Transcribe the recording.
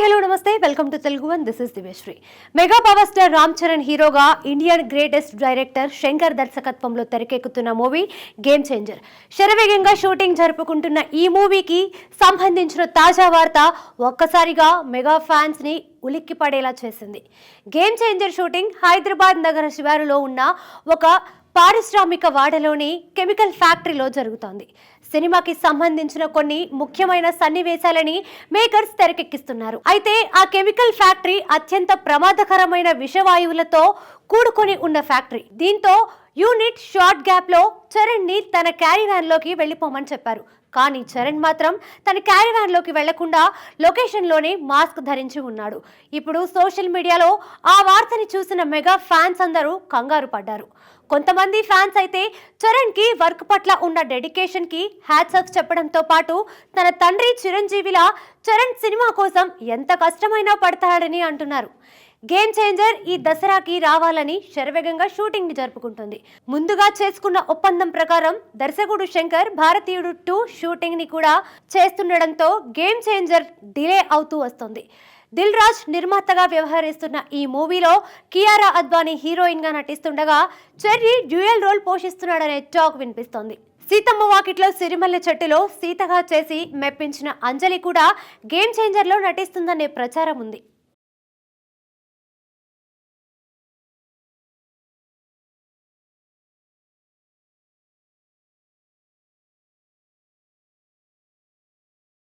Hello నమస్తే welcome to Telugu one this is Divyashri. Mega power star Ram Charan హీరోగా Indian greatest director Shankar దర్శకత్వంలో తెరకెక్కుతున్న మూవీ గేమ్ చేంజర్ శరవేగంగా షూటింగ్ జరుపుకుంటున్న ఈ మూవీకి సంబంధించిన తాజా వార్త ఒక్కసారిగా మెగా ఫ్యాన్స్ ని ఉలిక్కి పడేలా చేసింది. గేమ్ చేంజర్ షూటింగ్ హైదరాబాద్ నగర శివారులో ఉన్న ఒక పారిశ్రామిక వాడలోని కెమికల్ ఫ్యాక్టరీలో జరుగుతోంది. సినిమాకి సంబంధించిన కొన్ని ముఖ్యమైన సన్నివేశాలని మేకర్స్ తెరకెక్కిస్తున్నారు. అయితే ఆ కెమికల్ ఫ్యాక్టరీ అత్యంత ప్రమాదకరమైన విషవాయువులతో కూడుకొని ఉన్న ఫ్యాక్టరీ. దీంతో యూనిట్ షార్ట్ గ్యాప్ లో చరణ్ ని తన క్యారీవ్యాన్ లోకి వెళ్లిపోమని చెప్పారు. కానీ చరణ్ మాత్రం తన క్యారీవ్యాన్ లోకి వెళ్లకుండా లొకేషన్ లోనే మాస్క్ ధరించి ఉన్నాడు. ఇప్పుడు సోషల్ మీడియాలో ఆ వార్తని చూసిన మెగా ఫ్యాన్స్ అందరూ కంగారు పడ్డారు. కొంతమంది ఫ్యాన్స్ అయితే చరణ్ కి వర్క్ పట్ల ఉన్న డెడికేషన్ కి హ్యాట్స్ ఆఫ్ చెప్పడంతో పాటు తన తండ్రి చిరంజీవిలా చరణ్ సినిమా కోసం ఎంత కష్టమైనా పడతాడని అంటున్నారు. గేమ్ చేంజర్ ఈ దసరాకి రావాలని శరవేగంగా షూటింగ్ ని జరుపుకుంటుంది. ముందుగా చేసుకున్న ఒప్పందం ప్రకారం దర్శకుడు శంకర్ భారతీయుడు 2 షూటింగ్ ని కూడా చేస్తుండడంతో గేమ్ చేంజర్ డిలే అవుతూ వస్తుంది. దిల్ రాజ్ నిర్మాతగా వ్యవహరిస్తున్న ఈ మూవీలో కియారా అద్వానీ హీరోయిన్ గా నటిస్తుండగా చెర్రీ డ్యూయల్ రోల్ పోషిస్తున్నాడనే టాక్ వినిపిస్తోంది. సీతమ్మ వాకిట్లో సిరిమల్లె చెట్టులో సీతగా చేసి మెప్పించిన అంజలి కూడా గేమ్ చేంజర్ లో నటిస్తుందనే ప్రచారం ఉంది.